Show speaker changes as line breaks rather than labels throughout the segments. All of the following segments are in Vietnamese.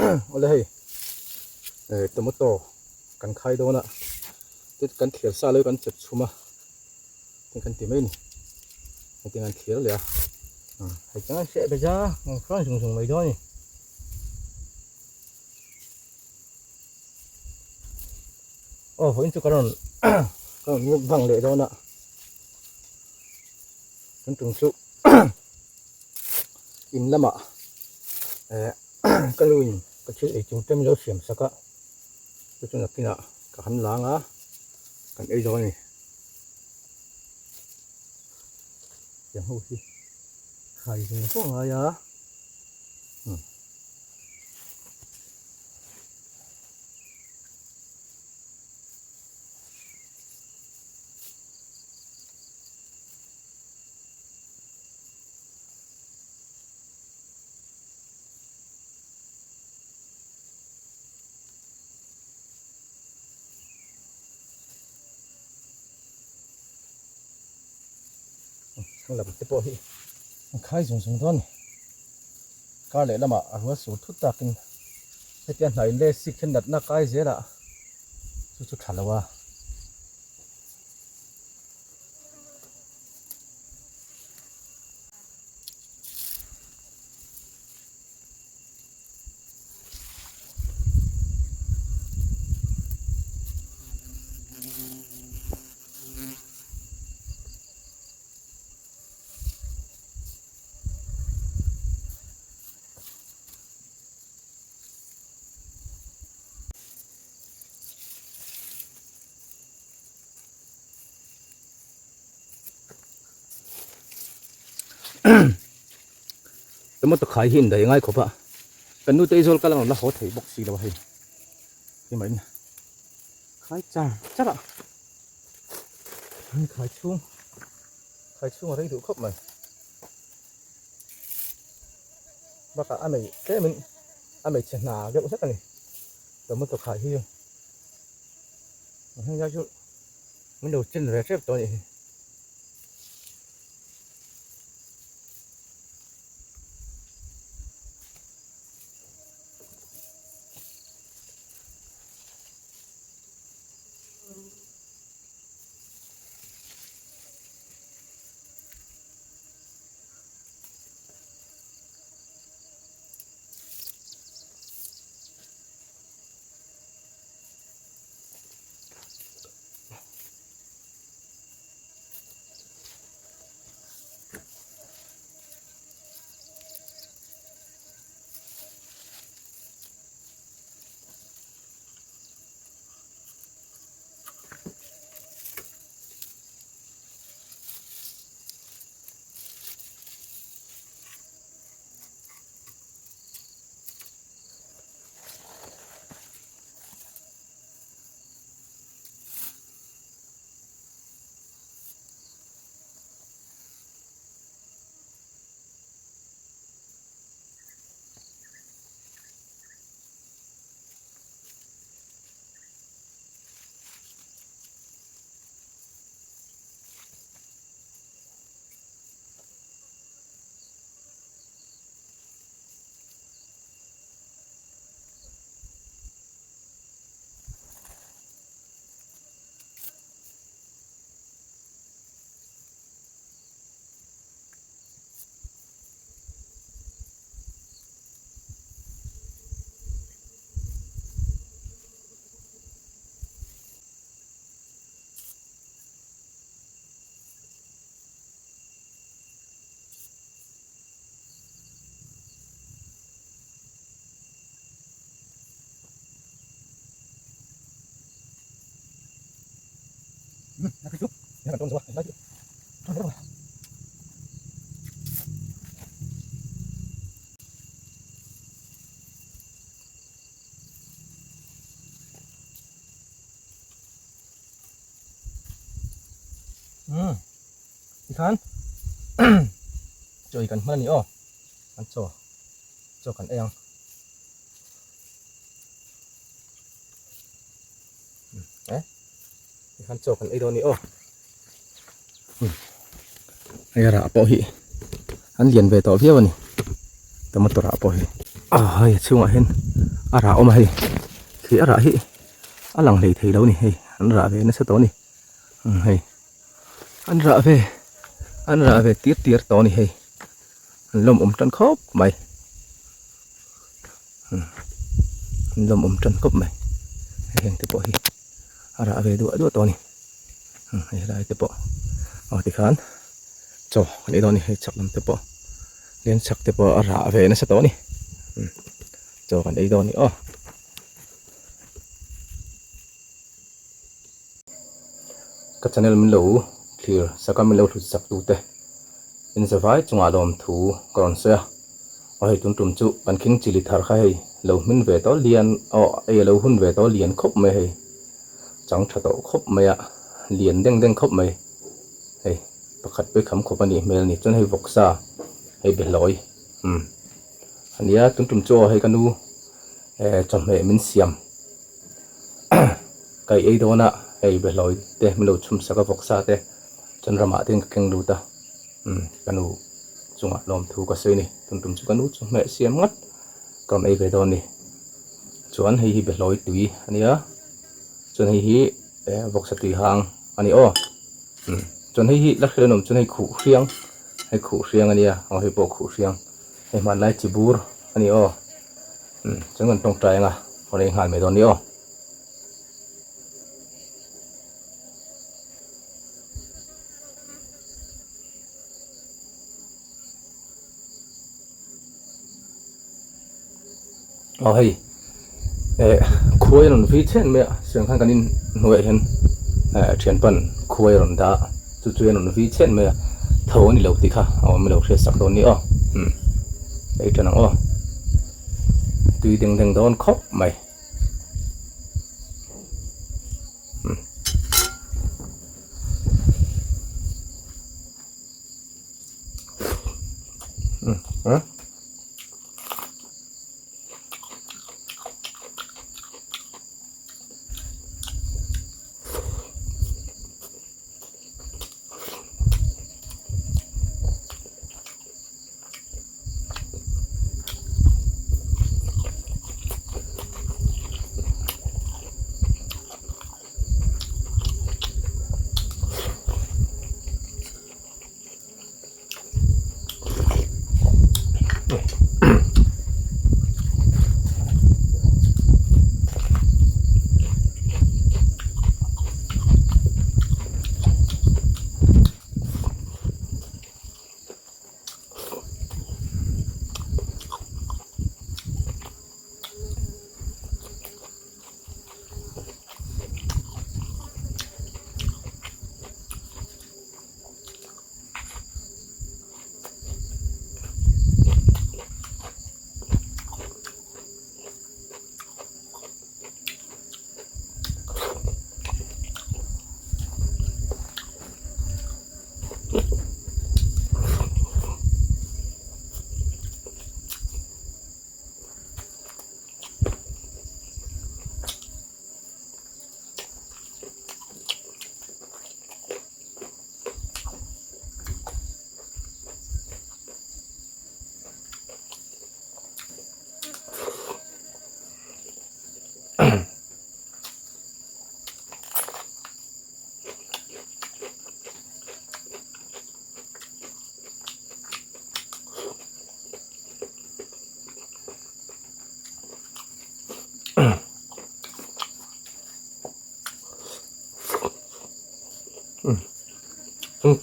Oleh tomato kan khai do na tit kan thial sa le kan chet chuma tin kan ti mai ni tin kan thial le hay chăng sẽ bây giờ phơi sùng sùng mấy thôi ô hồi trước còn nước vàng lệ đó nè kan trùng su in lắm ạ cái lui cái chữ ấy chúng tem dấu xiêm sắc á cái chỗ này kia cả hắn láng á cái ấy rồi này chẳng hổ gì khai gì không ai á không làm cái bộ hi khai dùng dùng thôi cái này là mà ăn số thút ta kinh cái tiền này lên xịt khen đặt na cái gì đó chút chút thả là tôi muốn tôi khai hiện đấy ngay khổ bạ cần nuôi tây rồi cái là nó khó thấy bọc xì đâu hay thì mấy khai chàng chắc ạ khai chung ở đây đủ khóc mày bác cả anh mày thế mình anh mày chèn nà cái cũng chắc này tôi muốn tôi khai hiên hay ra chút mình đầu chân rồi xếp tôi vậy cái chút để bạn rồi lấy rồi ikan cho ikan mana nih oh kan cho kan eyang ikan cho kan edo nih oh hay là apa hi anh liền về tàu phía này tao mất tàu apa hi hay chung à hen à rạ ôm hay khi à rạ hi à lằng lì thì đâu nè hay anh rạ về nó sẽ to nè hay anh rạ về tiết tiết to nè hay lom chân khóc mày lom chân khóc mày hay tiếp bộ hi à rạ về đũa to nè hay lại tiếp bộ thì khán cho lấy đó nè chắc lắm tiếp bộ liên chắc tiếp bộ à rạ về nó sẽ to nè cho còn đây đó nè các channel mình lâu clear saka mình lâu thu sắp tu te in the vai chung alom thu còn xe ở đây tum chu pan king chili thar khai lâu mình về to liền lâu hun về to liền khóc mày hay chẳng thật to khóc mày liền đeng đeng khóc mày hay pakhat pe kham khóc ani mel ni chon hay vok sa hay be loi ania tum chu hay kanu chom me min siam cái ấy đó nè hay be loi te mình lâu chum saka vok sa te chân rama tiếng keng lu ta kanu chunga lom thu ka sei ni tum chu kanu chu me siam ngat kam ei ve don ni chuan hei hi be loi tui ania chuan hei hi vok sa tui hang ani chuan hei hi la khrenom chuan hei khu hriang ania hei po khu hriang hei man lai chibur ani chuan ngan tong trai nga hoi ngal me don ni hay khuya non vi chen me seng khan kanin nuai hen thian pan khuya non da chu non vi chen me tho ni lo ti kha me lo hre sak don ni ei tan tui ding don khop mai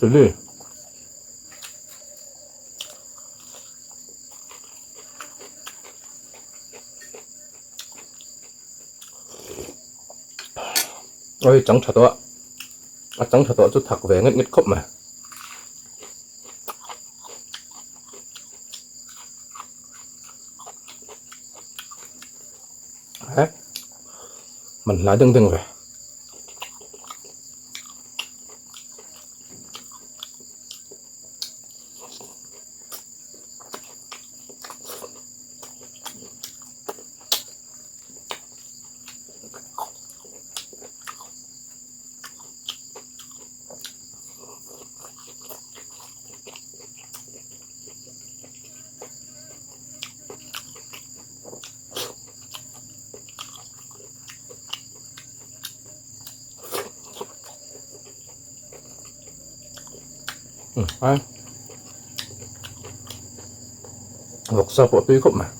xử lý ôi trắng thật đó trắng thật đó chút thật về ngất ngất khóc mà đấy mình lại đừng về Ai lột sao bỏ tươi không mà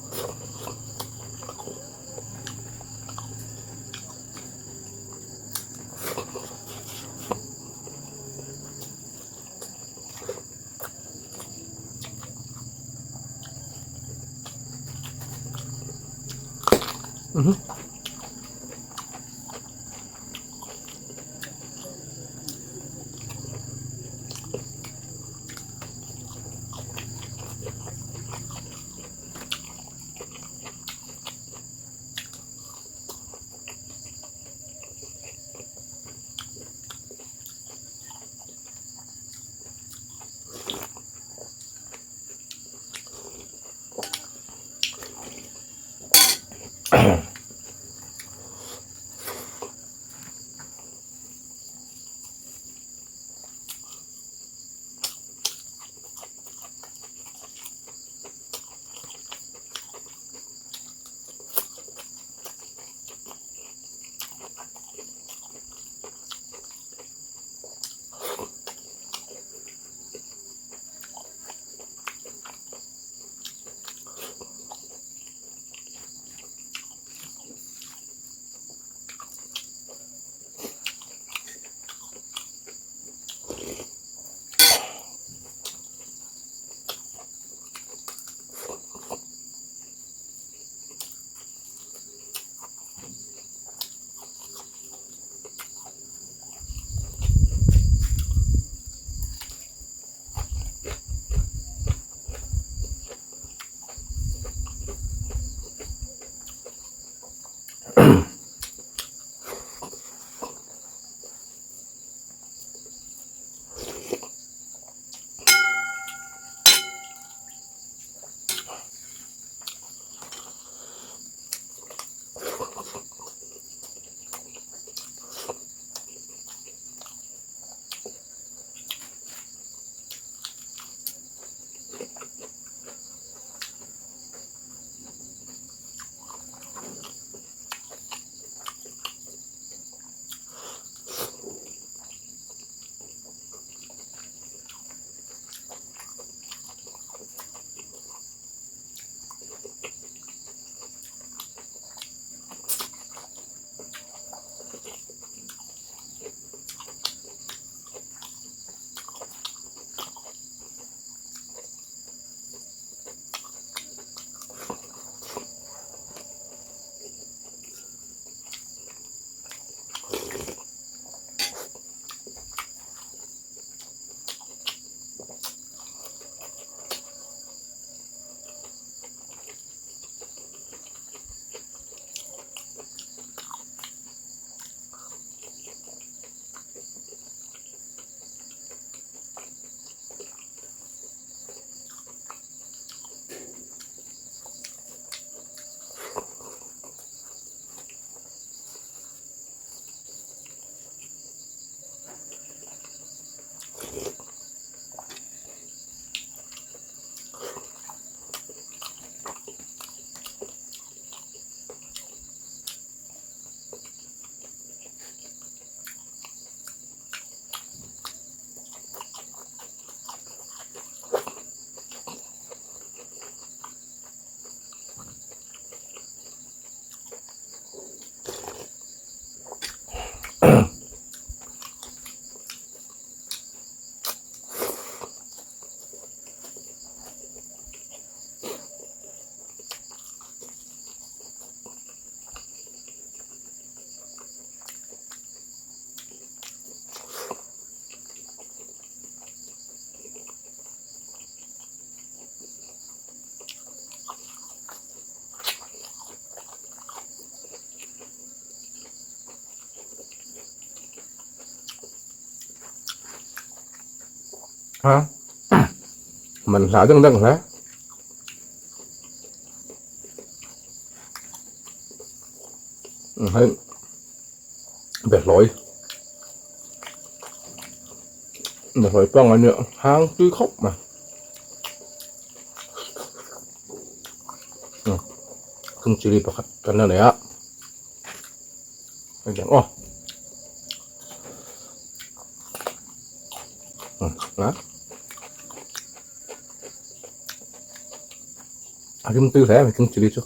ha mình xả đừng đừng thế thấy bẹt lối con ở nữa hang tươi khóc mà không chỉ đi bạc cái này á anh chẳng đó Kim tư thế mà kim chili chứ.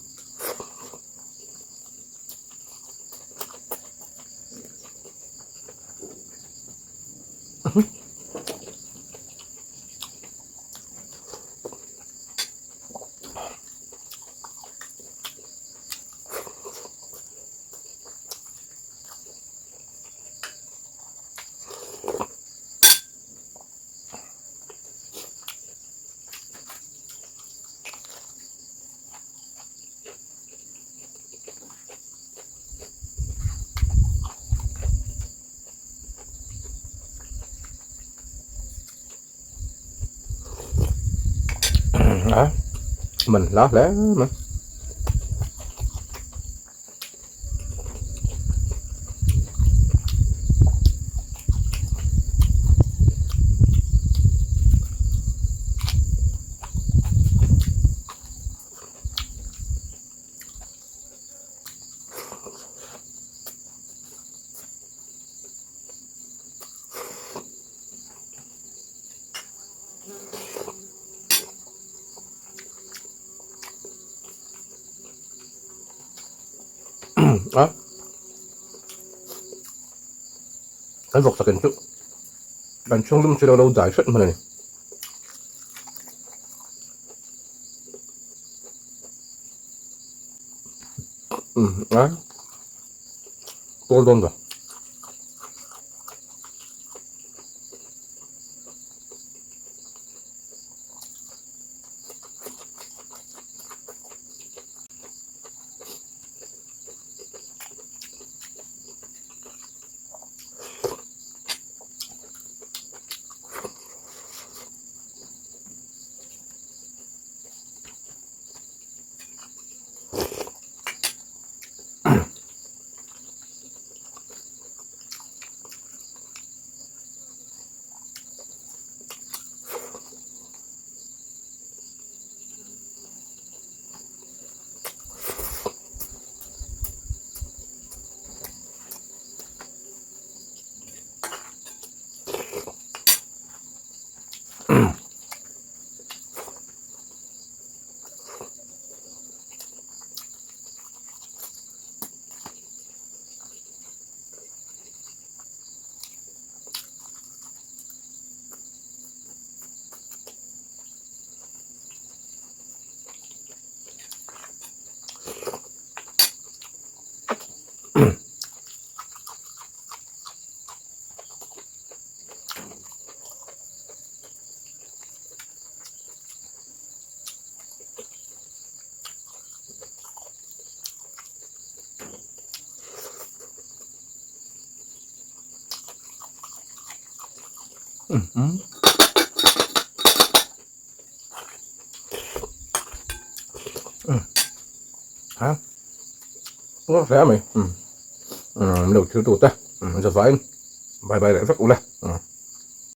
Đó, mình lót lẽ mà. Đó, cái vọc sakin chứ. Dan chung lum chưa đâu giải xuất mà này. Đó, tôi luôn rồi. Hả? Nó rẻ mày. Mình đâu chưa tụt ta. Giờ phải. Bye bye lại rất ula.